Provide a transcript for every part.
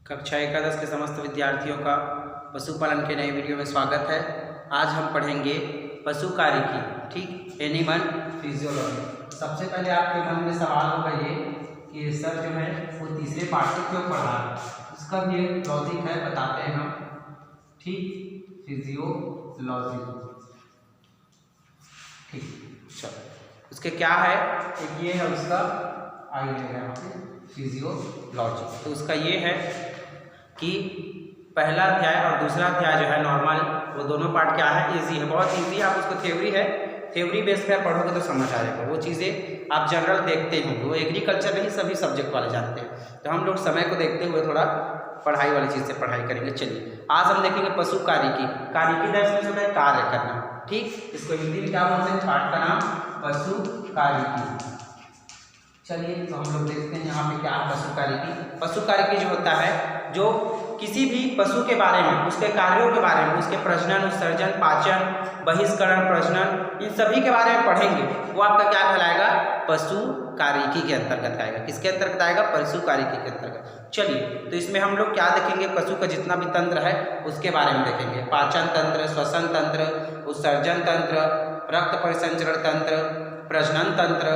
कक्षा एकादश के समस्त विद्यार्थियों का पशुपालन के नए वीडियो में स्वागत है। आज हम पढ़ेंगे पशु कार्यकी, ठीक, एनिमल फिजियोलॉजी। सबसे पहले आपके मन में सवाल होगा ये कि सर जो है वो तीसरे पार्ट को क्यों पढ़ा, उसका भी एक लॉजिक है, बताते हैं हम, ठीक, फिजियोलॉजी, ठीक। चलो उसके क्या है, एक ये है उसका आइडिया फिजियोलॉजी। तो उसका ये है कि पहला अध्याय और दूसरा अध्याय जो है नॉर्मल, वो दोनों पार्ट क्या है, इजी है, बहुत इजी है। आप उसको थ्योरी है, थ्योरी बेस पर पढ़ोगे तो समझ आ जाएगा। वो चीज़ें आप जनरल देखते होंगे, वो एग्रीकल्चर नहीं सभी सब्जेक्ट वाले जानते हैं। तो हम लोग समय को देखते हुए थोड़ा पढ़ाई वाली चीज़ से पढ़ाई करेंगे। चलिए आज हम देखेंगे पशु कार्यकी। कार्यकी दर्शन होता है कार्य करना, ठीक। इसको हिंदी में क्या बोलते हैं, पाठ का नाम पशु कार्यकी। चलिए तो हम लोग देखते हैं यहाँ पे क्या है पशु कार्यकी। पशु कार्यकी जो होता है, जो किसी भी पशु के बारे में, उसके कार्यों के बारे में, उसके प्रजनन, उत्सर्जन, पाचन, बहिष्करण, प्रजनन, इन सभी के बारे में पढ़ेंगे, वो आपका क्या कहलाएगा, पशु कार्यकी के अंतर्गत आएगा। किसके अंतर्गत आएगा, पशु कार्यकी के अंतर्गत। चलिए तो इसमें हम लोग क्या देखेंगे, पशु का जितना भी तंत्र है उसके बारे में देखेंगे। पाचन तंत्र, श्वसन तंत्र, उत्सर्जन तंत्र, रक्त परिसंचरण तंत्र, प्रजनन तंत्र,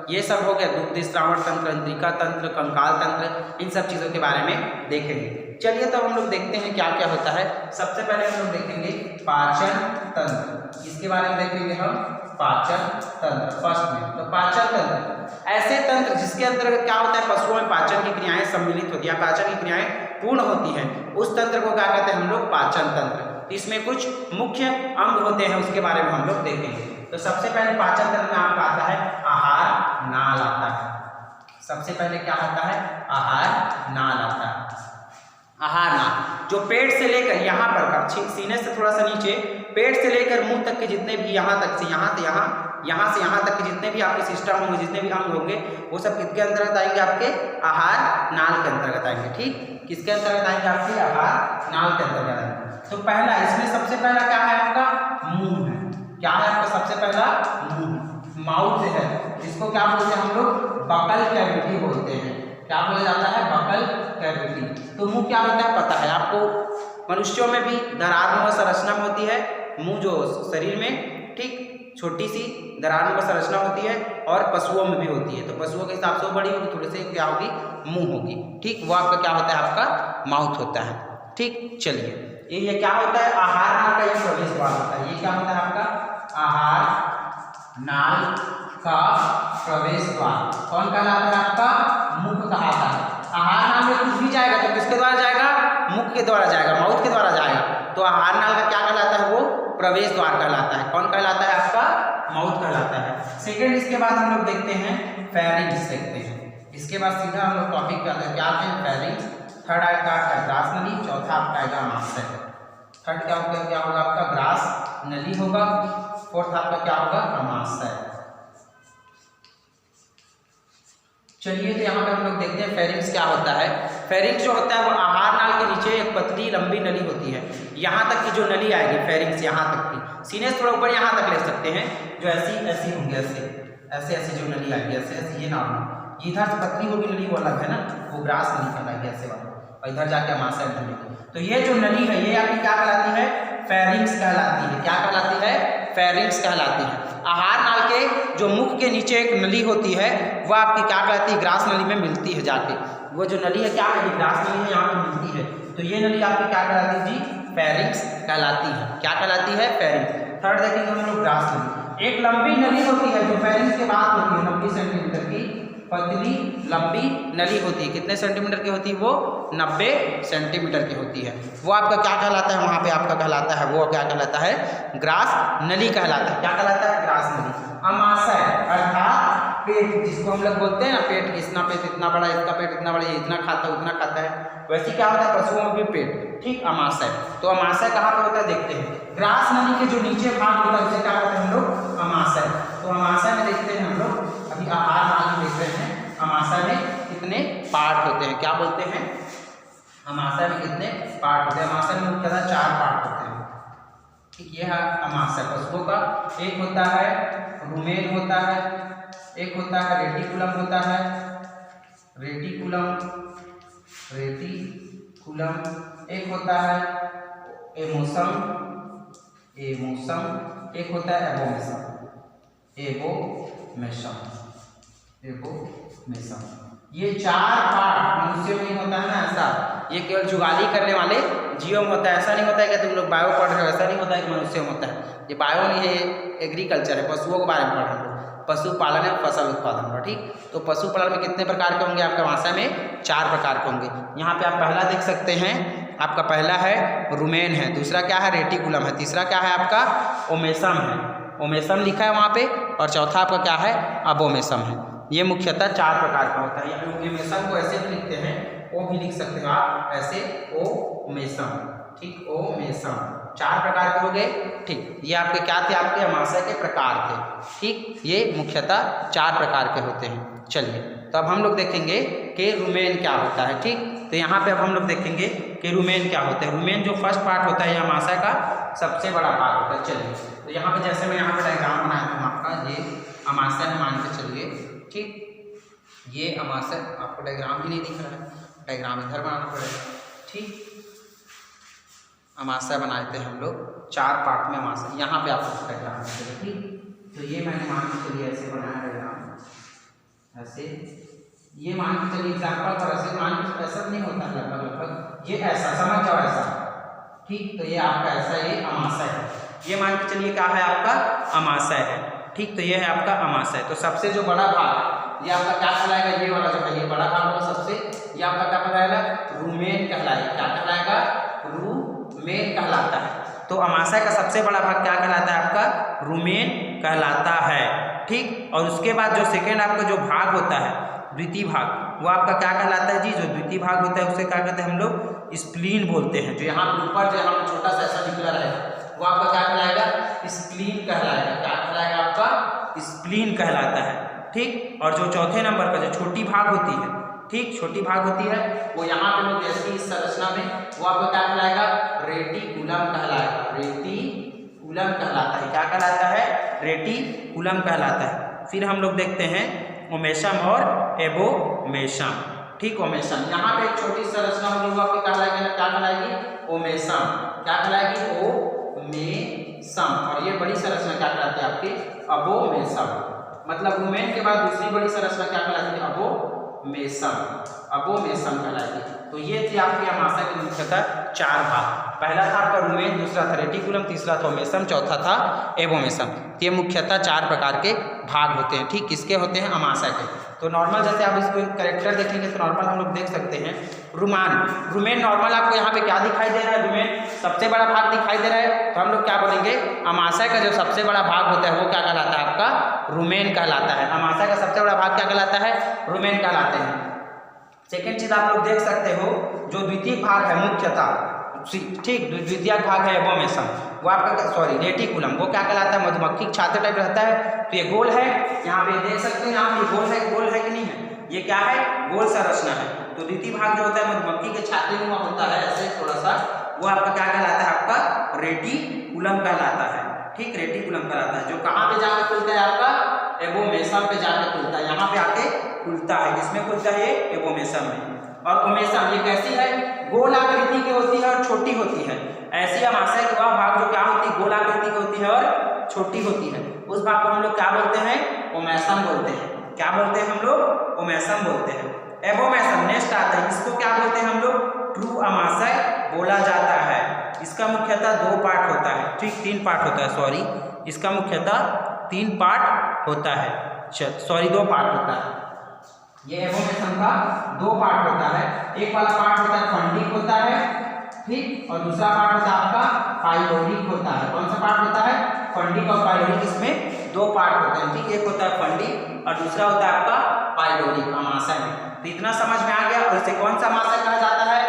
ये सब हो गया। दुग्ध श्रावण तंत्र, तंत्रिका तंत्र, कंकाल तंत्र, इन सब चीज़ों के बारे में देखेंगे। चलिए तो हम लोग देखते हैं क्या क्या होता है। सबसे पहले हम लोग देखेंगे पाचन तंत्र, इसके बारे में देखेंगे हम, पाचन तंत्र फर्स्ट में। तो पाचन तंत्र ऐसे तंत्र जिसके अंतर्गत क्या होता है, पशुओं में पाचन की क्रियाएं सम्मिलित होती है, पाचन की क्रियाएं पूर्ण होती हैं, उस तंत्र को क्या कहते हैं हम लोग, पाचन तंत्र। इसमें कुछ मुख्य अंग होते हैं, उसके बारे में हम लोग देखेंगे। तो सबसे पहले पाचन तंत्र में आपका आता है आहार नाल आता है। सबसे पहले क्या आता है, आहार नाल आता है। आहार नाल जो पेट से लेकर यहाँ पर सीने से थोड़ा सा नीचे, पेट से लेकर मुंह तक के जितने भी यहाँ तक से यहाँ से यहाँ तक के जितने भी आपके सिस्टम होंगे, जितने भी अंग होंगे, वो सब किसके अंतर्गत आएंगे, आपके आहार नाल के अंतर्गत आएंगे, ठीक। किसके अंतर्गत आएंगे, आपके आहार नाल के अंतर्गत आएंगे। तो पहला इसमें सबसे पहला क्या है, आपका मुंह है। क्या है आपका सबसे पहला, मुंह, माउथ है, जिसको क्या बोलते हैं हम लोग, बकल कैविटी बोलते हैं। क्या बोला जाता है, बकल कैविटी। तो मुंह क्या होता है पता है आपको, मनुष्यों में भी दरारनुमा संरचना होती है, मुंह जो शरीर में, ठीक, छोटी सी दरारनुमा संरचना होती है, और पशुओं में भी होती है। तो पशुओं के हिसाब से वो बड़ी होगी, थोड़ी सी क्या होगी, मुंह होगी, ठीक। वो आपका क्या होता है, आपका माउथ होता है, ठीक। चलिए ये क्या होता है, आहार नाल का ये प्रवेश द्वार होता है। ये क्या होता है आपका, आहार नाल का प्रवेश द्वार। कौन कहलाता है, आपका मुख कहलाता है। आहार नाल में कुछ भी जाएगा तो किसके द्वारा जाएगा, मुख के द्वारा जाएगा, माउथ के द्वारा जाएगा। तो आहार नाल का क्या कहलाता है, वो प्रवेश द्वार कहलाता है। कौन कहलाता है, आपका माउथ कहलाता है। सेकंड, इसके बाद हम लोग देखते हैं फेरिंग्स देखते हैं। इसके बाद सीधा हम लोग टॉपिक पे आते हैं, फेरिंग्स। थर्ड आपका है ग्रास नली, चौथा आपका आएगा आमाशय। थर्ड क्या होगा आपका, ग्रास नली होगा। फोर्थ आपका क्या होगा, आमाशय। चलिए तो यहाँ पे हम लोग देखते हैं फेरिंग्स क्या होता है। फेरिंग्स जो होता है वो आहार नाल के नीचे एक पतली लंबी नली होती है, यहाँ तक की जो नली आएगी फेरिंग्स, यहाँ तक की, सीने से थोड़ा ऊपर यहाँ तक ले सकते हैं, जो ऐसी होंगी, ऐसे जो नली आएगी, ऐसे ये नॉर्मल, इधर से पतली होगी नली, वो अलग है ना, वो ग्रास नली कहलाएगी, ऐसे वाला, और इधर जाके आमाशय नली। तो ये जो नली है ये आपकी क्या कहलाती है, फेरिंग्स कहलाती है। क्या कहलाती है, फेरिंग्स कहलाती है। आहार नाल के जो मुख के नीचे एक नली होती है, वह आपकी क्या कहलाती है, ग्रास नली में मिलती है जाके। वो जो नली है क्या है, ग्रास नली है, यहाँ पे मिलती है। तो ये नली आपकी क्या कहलाती है जी, फेरिंग्स कहलाती है। क्या कहलाती है, फेरिंग्स। थर्ड देखेंगे हम लोग ग्रास नली। एक लंबी नली होती है जो फेरिंग्स के बाद होती है, 90 सेंटीमीटर की पतली लंबी नली होती है। कितने सेंटीमीटर की होती है, वो 90 सेंटीमीटर की होती है। वो आपका क्या कहलाता है, वहाँ पे आपका कहलाता है, वो क्या कहलाता है, ग्रास नली कहलाता है। क्या कहलाता है, ग्रास नली। आमाशय अर्थात पेट, जिसको हम लोग बोलते हैं ना, पेट, इसना पेट इतना बड़ा, इसका पेट इतना बड़ा, ये इतना खाता है, उतना खाता है, वैसे क्या होता है पशुओं में भी पेट, ठीक, आमाशय। तो आमाशय कहाँ पे होता है, देखते हैं। ग्रास नली के जो नीचे भाग होता है उसे क्या कहते हैं हम लोग, आमाशय। तो आमाशय में देखते हैं हम लोग, अभी आहार नाल में देख रहे हैं, आमाशय में कितने पार्ट होते हैं, क्या बोलते हैं, आमाशय में कितने पार्ट होते हैं। आमाशय में मुख्यतः 4 पार्ट होते हैं, ठीक। ये है आमाशय पशुओं का। एक होता है रुमेन होता है, एक होता है रेटिकुलम होता है, रेटिकुलम कूलम, एक होता है एमोसम, एक होता है एबोमेसम, ये 4 पार्ट मनुष्य में होता है ना ऐसा। ये केवल जुगाली करने वाले जीवों में होता है, ऐसा नहीं होता है कि तुम लोग बायो पढ़ रहे हो, ऐसा नहीं होता है कि मनुष्य में होता है। ये बायो नहीं है, ये एग्रीकल्चर है, पशुओं के बारे में पढ़ रहे हैं, पशुपालन है, फसल उत्पादन का। ठीक, तो पशुपालन में कितने प्रकार के होंगे आपका भाषा में? 4 प्रकार के होंगे। यहाँ पे आप पहला देख सकते हैं, आपका पहला है रुमेन है, दूसरा क्या है रेटिकुलम है, तीसरा क्या है आपका ओमेसम है, ओमेसम लिखा है वहाँ पे, और चौथा आपका क्या है अबोमेसम है। ये मुख्यतः 4 प्रकार का होता है। या ओमेसम को ऐसे भी लिखते हैं, ओ भी लिख सकते हो आप ऐसे, ओमेसम। ठीक, ओमेसम 4 प्रकार के हो गए। ठीक, ये आपके क्या थे? आपके अमाशय के प्रकार थे। ठीक, ये मुख्यतः 4 प्रकार के होते हैं। चलिए, तो अब हम लोग देखेंगे कि रुमेन क्या होता है। ठीक, तो यहाँ पे अब हम लोग देखेंगे कि रुमेन क्या होता है। रुमेन जो फर्स्ट पार्ट होता है, ये अमाशय का सबसे बड़ा पार्ट होता है। चलिए, तो यहाँ पे जैसे मैं यहाँ पे डायग्राम बनाया हूँ आपका, ये अमाशय है मान के चलिए। ठीक, ये अमाशय, आपको डायग्राम ही नहीं दिख रहा है, डायग्राम इधर बनाना पड़ेगा। ठीक, अमाशय बनाए थे हम लोग 4 पार्ट में अमाशय, यहाँ पे आपको डायग्राम चलिए। ठीक, तो ये मैंने मान के चलिए ऐसे बनाया डायग्राम, ऐसे ये मान के चलिए एग्जाम्पल पर, ऐसे मान के ऐसा नहीं होता लगभग, ये ऐसा समझ जाओ ऐसा। ठीक, तो ये आपका ऐसा ये अमाशय है, ये मान के चलिए क्या है आपका अमाशय है। ठीक, तो ये है आपका अमाशय। तो सबसे जो बड़ा भाग ये आपका क्या कहलाएगा? ये वाला जो है, ये बड़ा भाग होगा सबसे, ये आपका क्या कहलाएगा? रुमेन कहलाएगा। क्या कहलाएगा? रुमेन कहलाता है। तो अमाशय का सबसे बड़ा भाग क्या कहलाता है? आपका रुमेन कहलाता है। ठीक, और उसके बाद जो सेकेंड आपका जो भाग होता है, द्वितीय भाग, वो आपका क्या कहलाता है जी? जो द्वितीय भाग होता है उसे क्या कहते हैं हम लोग? स्प्लीन बोलते हैं। जो यहाँ ऊपर जो यहाँ छोटा सा ऐसा निकला रहेगा, वो आपका क्या कहलाएगा? स्प्लीन कहलाएगा। क्या कहलाएगा? आपका स्प्लीन कहलाता है। ठीक, और जो चौथे नंबर पर जो छोटी भाग होती है, ठीक, छोटी भाग होती है, वो यहाँ पे लोग जैसे इस संरचना में, वो आपका क्या कहलाएगा? रेटिकुलम कहलाएगा। रेटिकुलम कहलाता है। क्या कहलाता है? रेटिकुलम कहलाता है। फिर हम लोग देखते हैं ओमेसम और एबोमेसम। ठीक, ओमेसम, यहाँ पे एक छोटी संरचना होगी, वो आपकी क्या कहलाएगी? ओमेसम। क्या कहलाएगी? ओमेसम। और ये बड़ी संरचना क्या कहलाती है आपकी? अबोमेसम। मतलब रुमेन के बाद दूसरी बड़ी संरचना क्या कहलाती है? अबोमेसम। अबोमेसम कहलाएगी। तो ये थी आपकी अमाशय के मुख्यतः 4 भाग। पहला था आपका रुमेन, दूसरा था रेटिकुलम, तीसरा था ओमेसम, चौथा था एबोमेसम। ये मुख्यतः 4 प्रकार के भाग होते हैं। ठीक, किसके होते हैं? अमाशय के। तो नॉर्मल जैसे आप इसको कैरेक्टर देखेंगे तो नॉर्मल हम लोग देख सकते हैं रुमेन नॉर्मल आपको यहाँ पे क्या दिखाई दे रहा है? रुमेन सबसे बड़ा भाग दिखाई दे रहा है। तो हम लोग क्या बोलेंगे? अमाशय का जो सबसे बड़ा भाग होता है वो क्या कहलाता है? आपका रुमेन कहलाता है। अमाशय का सबसे बड़ा भाग क्या कहलाता है? रुमेन कहलाते हैं। सेकेंड चीज आप लोग देख सकते हो, जो द्वितीय भाग है मुख्यतः, ठीक, द्वितीय भाग है एबोमेसम, वो आपका सॉरी रेटिकुलम, वो क्या कहलाता है? मधुमक्खी छाते टाइप रहता है। तो ये गोल है, यहाँ पे देख सकते हैं आप, ये गोल है कि नहीं है? ये क्या है? गोल संरचना है। तो द्वितीय भाग जो होता है मधुमक्खी के छाते में होता है ऐसे थोड़ा सा, वो आपका क्या कहलाता है? आपका रेटिकुलम कहलाता है। ठीक, रेटिकुलम कहलाता है। जो कहाँ पे जाके खुलता है? आपका एबोमेसम पे जाके खुलता है। यहाँ पे आके खुलता है। किसमें खुलता है? ये एबोमेसम में। और ओमेसम ये कैसी है? गोल आकृति की होती है और छोटी होती है। ऐसी अमाशय का भाग जो क्या होती है? गोल आकृति की होती है और छोटी होती है। उस भाग को हम लोग क्या बोलते हैं? ओमेसम बोलते हैं। क्या बोलते हैं हम लोग? ओमेसम बोलते हैं। एबोमेसम नेक्स्ट आता है, इसको क्या बोलते हैं हम लोग? ट्रू अमाशय बोला जाता है। इसका मुख्यतः 2 पार्ट होता है। ठीक, 3 पार्ट होता है, सॉरी, इसका मुख्यतः 3 पार्ट होता है, सॉरी 2 पार्ट होता है। ये एबोमेसम का 2 पार्ट होता है। एक वाला पार्ट होता है फंडिक होता है, ठीक, और दूसरा पार्ट होता है आपका पाइलोरिक होता है। कौन सा पार्ट होता है? फंडिक और पाइलोरिक। इसमें 2 पार्ट होते हैं। ठीक, एक होता है फंडिक और दूसरा होता है आपका पाइलोरिक अमाशय में। तो इतना समझ में आ गया। और इसे कौन सा अमाशय कहा जाता है?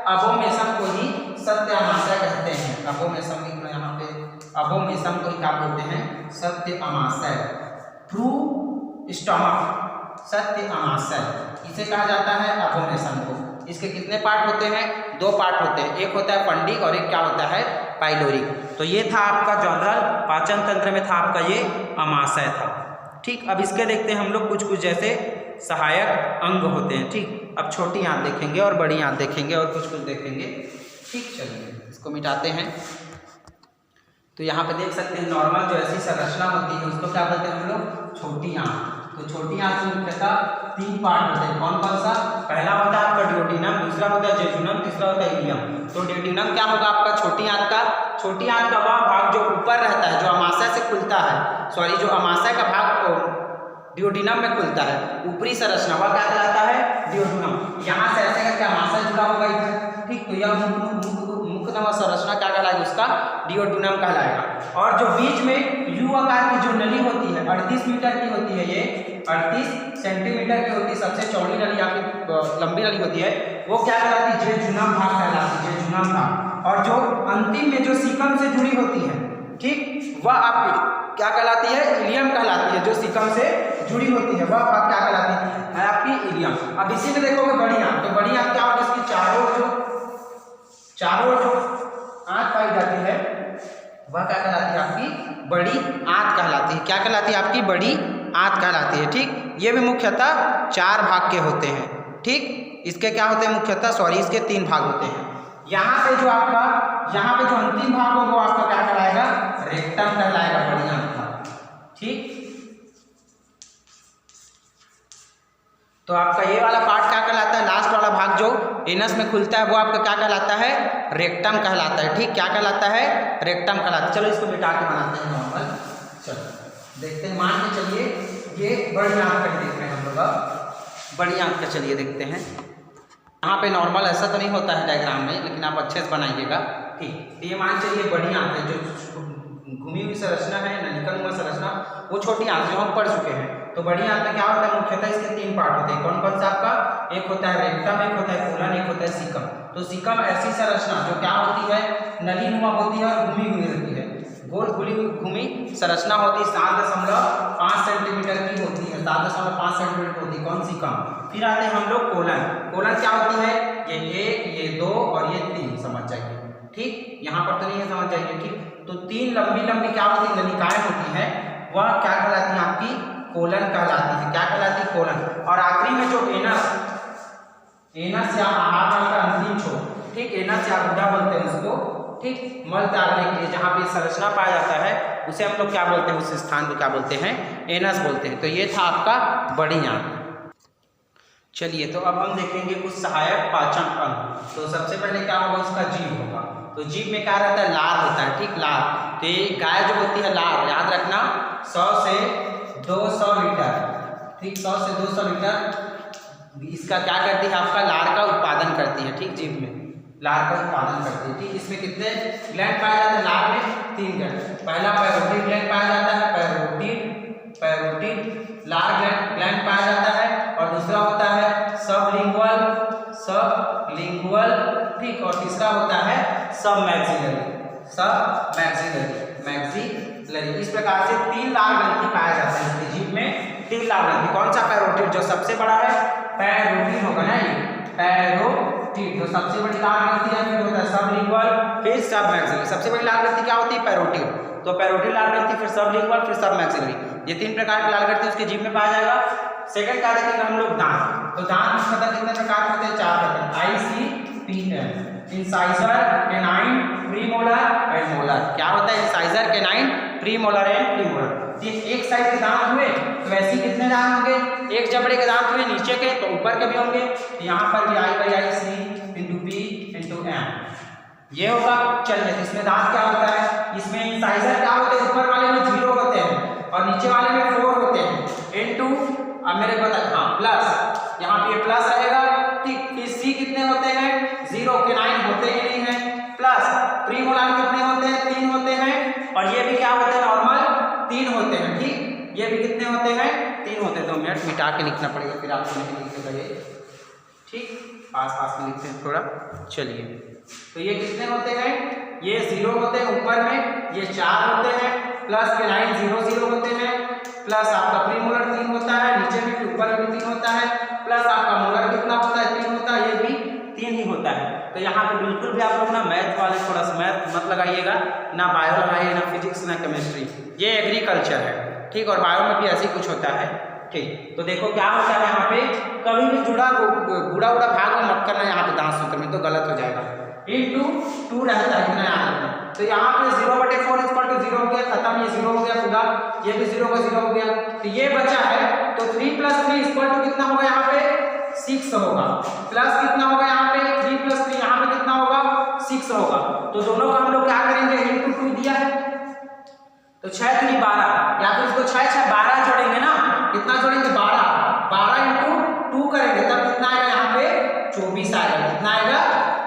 अबोमेसम को ही सत्य अमाशय कहते हैं। अबोमेसम यहाँ पे अबोमेसम को क्या बोलते हैं? सत्य अमाशय। ट्रू स्टमक, सत्य अमाशय, इसे कहा जाता है अबोमेसम को। इसके कितने पार्ट होते हैं? 2 पार्ट होते हैं। एक होता है फंडिक और एक क्या होता है? पाइलोरिक। तो ये था आपका जनरल पाचन तंत्र में था आपका ये अमाशय था। ठीक, अब इसके देखते हैं हम लोग कुछ जैसे सहायक अंग होते हैं। ठीक, अब छोटी आंत देखेंगे और बड़ी आंत देखेंगे और कुछ कुछ देखेंगे। ठीक, चलिए इसको मिटाते हैं। तो यहाँ पे देख सकते हैं नॉर्मल जो ऐसी संरचना होती है उसको क्या बोलते हैं हम लोग? छोटी आंत। तो छोटी आंत में मुख्यतः 3 पार्ट होते हैं। कौन कौन सा? पहला होता है आपका ड्यूोडेनम, दूसरा होता है जेजुनम, तीसरा होता है इलियम। तो ड्यूोडेनम क्या होगा आपका? छोटी आंत का। छोटी आंत का वह भाग जो ऊपर रहता है, जो अमाशय से खुलता है, सॉरी जो अमाशय का भाग ड्यूोडेनम में खुलता है, ऊपरी संरचना, वह क्या कहलाता है? ड्यूोडेनम। यहाँ से ऐसे करके अमाशय जुड़ा होगा इधर। ठीक, तो यह मुख्य संरचना क्या कहलाएगा? उसका ड्यूोडेनम कहलाएगा। और जो बीच में यू आकार की जो नली होती है 38 मीटर की होती है, ये 38 सेंटीमीटर की होती है, सबसे चौड़ी नली आपकी लंबी नली होती है, वो क्या कहलाती है? जेजुनम भाग कहलाती है, जेजुनम भाग। और जो अंतिम में जो सीकम से जुड़ी होती है, ठीक, वह आपकी क्या कहलाती है? इलियम कहलाती है। जो सीकम से जुड़ी होती है वह भाग क्या कहलाती है? आपकी इलियम। अब इसी में देखोगे बड़ी आंत। तो बड़ी आंत क्या होगी? इसकी चारों जो आंत पाई जाती है वह क्या कहलाती है? आपकी बड़ी आंत कहलाती है। क्या कहलाती है? आपकी बड़ी आंत कहलाती है। ठीक, ये भी मुख्यतः 4 भाग के होते हैं। ठीक, इसके क्या होते हैं मुख्यतः? सॉरी, इसके 3 भाग होते हैं। यहाँ पे जो अंतिम भाग होगा वो आपका क्या कहलाएगा? रेक्टम कहलाएगा, बड़ी आंत का। ठीक, तो आपका ये वाला पार्ट क्या कहलाता है? लास्ट वाला भाग जो एनस में खुलता है वो आपका क्या कहलाता है? रेक्टम कहलाता है। ठीक, क्या कहलाता है? रेक्टम कहलाता है। चलो इसको मिटा के बनाते हैं नॉर्मल। चलो देखते हैं, मान के चलिए ये बड़ी आंत का देख रहे हैं हम लोग। बड़ी आंत का चलिए देखते हैं। यहाँ पे नॉर्मल ऐसा तो नहीं होता है डायग्राम में, लेकिन आप अच्छे से बनाइएगा। ठीक, ये मान चलिए बड़ी आंत है, जो घूमी हुई संरचना है, नलिकानुमा संरचना, वो छोटी आंत जो हम पढ़ चुके हैं। तो बड़ी आंत में क्या होता है? मुख्यतः इसके 3 पार्ट होते हैं। कौन कौन सा आपका? एक होता है रेक्टम, एक होता है कोलन, एक होता है सीकम। तो सीकम ऐसी संरचना जो क्या होती है? नलीनुमा होती है और घूमी हुई रहती है, गोल घूमी संरचना होती है, 7.5 सेंटीमीटर की होती है, 7.5 सेंटीमीटर होती है। कौन? सीकम। फिर आते हैं हम लोग कोलन। कोलन क्या होती है? ये 1, ये 2 और ये 3, समझ जाइए। ठीक, यहाँ पर तो नहीं है, समझ जाइए। ठीक, तो 3 लंबी क्या होती है? नलिकाएं होती है, वह क्या कहलाती है? आपकी कोलन कहलाती है। क्या कहलाती है? कोलन। और आखिरी में जो एनस या आहार नाल का अंतिम छोर, ठीक, एनस या गुदा बोलते हैं उसको। ठीक, मल त्यागने के लिए जहाँ पे संरचना पाया जाता है उसे हम लोग क्या बोलते हैं? उस स्थान को क्या बोलते हैं? एनस बोलते हैं। तो ये था आपका बड़ी आंत। चलिए, तो अब हम देखेंगे कुछ सहायक पाचन अंग। तो सबसे पहले क्या होगा? उसका जीभ होगा। तो जीभ में क्या रहता है? लार होता है। ठीक, लार। तो ये गाय जो होती है, लार, याद रखना, 100 से 200 लीटर, ठीक, 100 से 200 लीटर इसका क्या करती है? आपका लार का उत्पादन करती है। ठीक, जीभ में लार का उत्पादन करती है। ठीक, इसमें कितने ग्लैंड पाए जाते हैं? लार में 3 ग्लैंड। पहला पैरोटिड ग्लैंड पाया जाता है, पैरोटिड लार ग्लैंड पाया जाता है। और दूसरा होता है सबलिंगुअल, ठीक, और तीसरा होता है मैक्सिलरी। इस प्रकार से 3 लार ग्रंथि पाया जाता है इसकी जीभ में। 3 लार ग्रंथि। कौन सा? पैरोटिड, जो सबसे बड़ा है पैरोटिड होगा ना, ये पैरोटिड जो सबसे बड़ी लार ग्रंथि है। फिर होता है सबलिंगुअल, फिर सब मैक्सिलरी। सबसे बड़ी लार ग्रंथि क्या होती है? पैरोटिड। तो पैरोटिड लार ग्रंथि, फिर सबलिंगुअल, फिर सब मैक्सिलरी। ये 3 प्रकार की लार ग्रंथि उसके जीभ में पाया जाएगा। सेकंड क्या देखेंगे हम लोग? दांत। तो दांत मतलब कितने प्रकार के होते हैं? 4 प्रकार, ICPM, incisor, canine, premolar and molar. क्या होता है? Incisor, canine, premolar and premolar. ये एक साइड के दांत हुए, तो वैसे कितने दांत होंगे? एक जबड़े के दांत हुए नीचे के, तो ऊपर के भी होंगे। यहाँ पर भी I/C × P × M ये होगा। चलिए, इसमें दांत क्या होता है? इसमें इंसाइजर क्या होते हैं? ऊपर वाले में 0 होते हैं और नीचे वाले में 4 होते हैं। इनटू, अब मेरे को हाँ प्लस, यहाँ पे प्लस रहेगा। ठीक, फिर C कितने होते हैं? 0, के 9 होते ही नहीं है। प्लस प्रीमोलर कितने होते हैं? 3 होते हैं। और ये भी क्या होते हैं? नॉर्मल 3 होते हैं। ठीक, ये भी कितने होते हैं? 3 होते हैं। 2 मिनट मिटा के लिखना पड़ेगा, फिर आपको नहीं लिखने लगे। ठीक, पास में लिखते हैं थोड़ा। चलिए, तो ये कितने होते हैं? ये 0 होते हैं ऊपर में, ये 4 होते हैं, प्लस के 9 0 होते हैं, प्लस आपका प्रीमोलर 3 होता है, नीचे भी ऊपर भी 3 होता है, प्लस आपका मोलर कितना होता है? 3 होता है, ये भी 3 ही होता है। तो यहाँ पे बिल्कुल भी आप लोग ना मैथ वाले थोड़ा सा मैथ मत लगाइएगा, ना बायो लगाइए, ना फिजिक्स, ना केमिस्ट्री। ये एग्रीकल्चर है। ठीक, और बायो में भी ऐसे ही कुछ होता है। ठीक, तो देखो क्या होता है यहाँ पे, कभी भी गुड़ा उड़ा भाग में मत करना यहाँ पे दांत सूत्र में, तो गलत हो जाएगा। इंटू 2 रहता है, इतना याद रखना। तो यहाँ पे 0/4 = 0 हो गया, खत्म, ये 0 हो गया पूरा, ये भी 0 का 0 हो गया। तो ये बचा है, तो 3 + 3 = कितना होगा यहाँ पे 6 होगा, प्लस कितना होगा यहाँ पे 3 + 3 यहाँ पे कितना होगा 6 होगा। तो दोनों का हम लोग क्या करेंगे, इंटू 2 दिया है तो 6 × 3 = 12, या फिर इसको 6 6 12 जोड़ेंगे ना, कितना जोड़ेंगे 12 × 2 करेंगे तब कितना आएगा यहाँ पे 24 आएगा, कितना आएगा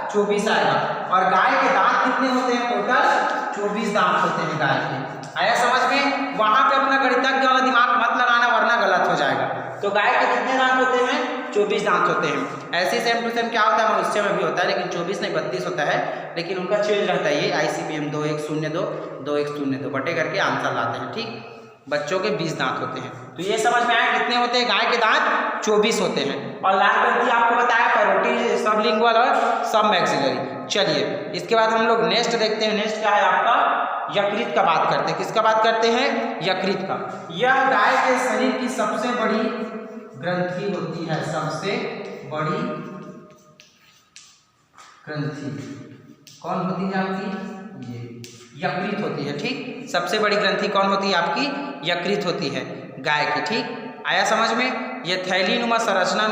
24 आएगा। और गाय के दांत कितने होते हैं, टोटल 24 दांत होते हैं गाय के। आया समझ में? वहां पे अपना गणितज्ञ वाला दिमाग मत लगाना वरना गलत हो जाएगा। तो गाय के कितने दांत होते हैं, 24 दांत होते हैं। ऐसे सेम टू सेम क्या होता है, मनुष्य में भी होता है, लेकिन 24 नहीं 32 होता है, लेकिन उनका चेंज रहता है। ये ICPM 2102 2102 बटे करके आंसर लाते हैं। ठीक, बच्चों के 20 दांत होते हैं। तो ये समझ में आया कितने होते हैं गाय के दांत, 24 होते हैं। और लाल ग्रंथि आपको बताया पैरोटी, सबलिंगुअल और सब मैक्सिलरी। चलिए इसके बाद हम लोग नेक्स्ट देखते हैं। नेक्स्ट क्या है आपका, यकृत का बात करते हैं। किसका बात करते हैं, यकृत का। यह गाय के शरीर की सबसे बड़ी ग्रंथि होती है, सबसे बड़ी ग्रंथि कौन होती है आपकी, ये यकृत होती है। ठीक, सबसे बड़ी ग्रंथि कौन होती है आपकी, यकृत होती है गाय की। ठीक, आया समझ में? यह थैलीनुमा संरचना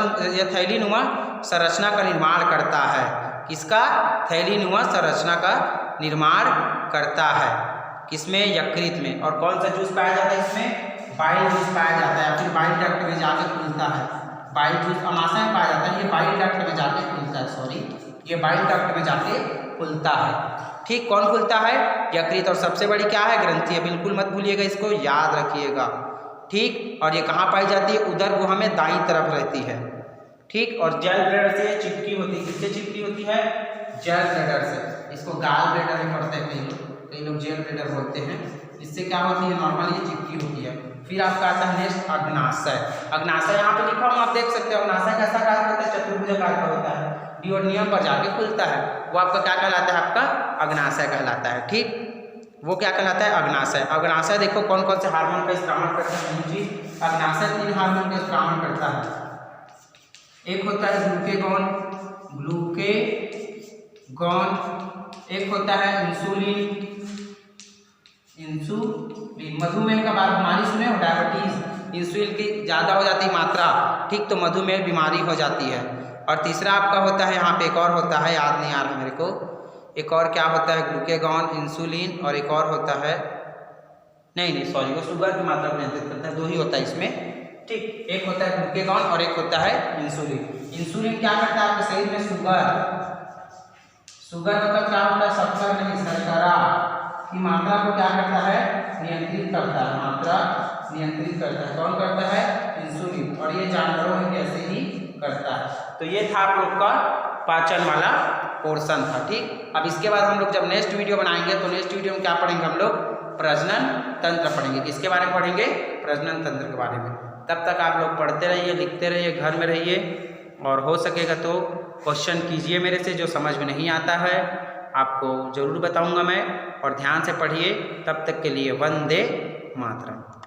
का निर्माण करता है। किसका, थैलीनुमा संरचना का निर्माण करता है, किसमें, यकृत में। और कौन सा जूस पाया जाता है इसमें, बाइल जूस पाया जाता है, फिर बाइल डक्ट में जाके खुलता है। बाइल जूस अमाशय में पाया जाता है, ये बाइल डक्ट में जाके खुलता है, सॉरी ये बाइल डक्ट में जाके खुलता है। ठीक, कौन खुलता है, यकृत। और सबसे बड़ी क्या है, ग्रंथि है। बिल्कुल मत भूलिएगा, इसको याद रखिएगा। ठीक, और ये कहाँ पाई जाती है, उदर गुहा में दाईं तरफ रहती है। ठीक, और जेल ब्लैडर से चिपकी होती है। किससे चिपकी होती है, जेल ब्लैडर से। इसको गाल ब्लैडर में पढ़ते हैं कई लोग जेल ब्लैडर बोलते हैं। इससे क्या होती है, नॉर्मली ये चिपकी होती है। फिर आपका आता है नेक्स्ट अग्नाशय। अग्नाशय यहाँ पे लिखा हुआ आप देख सकते हो। अग्नाशय कैसा कार्य करता है, चतुर्भुजाकार का होता है, डियोडनियम पर जाके खुलता है। वो आपका क्या कहलाता है, आपका अग्नाशय कहलाता है। ठीक, वो क्या कहलाता है, अग्नाशय। अग्नाशय देखो कौन कौन से हार्मोन का स्त्रावण करता है जी, अग्नाशय 3 हार्मोन का स्त्रावण करता है। एक होता है ग्लूकेगॉन, एक होता है इंसुलिन। मधुमेह का बीमारी सुने हो, डायबिटीज, इंसुलिन की ज़्यादा हो जाती है मात्रा। ठीक, तो मधुमेह बीमारी हो जाती है। और तीसरा आपका होता है, यहाँ पे एक और होता है, याद नहीं आ रहा मेरे को, एक और क्या होता है, ग्लूकेगॉन, इंसुलिन, और एक और होता है, नहीं सॉरी, वो शुगर की मात्रा को नियंत्रित करता है। 2 ही होता है इसमें। ठीक, एक होता है ग्लूकेगॉन और एक होता है इंसुलिन। इंसुलिन क्या करता है आपके शरीर में, शुगर मतलब क्या होता है, शक्कर नहीं, शर्करा की मात्रा को क्या करता है, नियंत्रित करता है। मात्रा नियंत्रित करता है, कौन करता है, इंसुलिन। और ये जानवरों में कैसे ही करता है। तो ये था आप लोग का पाचन वाला पोर्शन था। ठीक, अब इसके बाद हम लोग जब नेक्स्ट वीडियो बनाएंगे तो नेक्स्ट वीडियो में क्या पढ़ेंगे हम लोग, प्रजनन तंत्र पढ़ेंगे। किसके बारे में पढ़ेंगे, प्रजनन तंत्र के बारे में। तब तक आप लोग पढ़ते रहिए, लिखते रहिए, घर में रहिए, और हो सकेगा तो क्वेश्चन कीजिए मेरे से। जो समझ में नहीं आता है आपको ज़रूर बताऊंगा मैं, और ध्यान से पढ़िए। तब तक के लिए वंदे मातरम।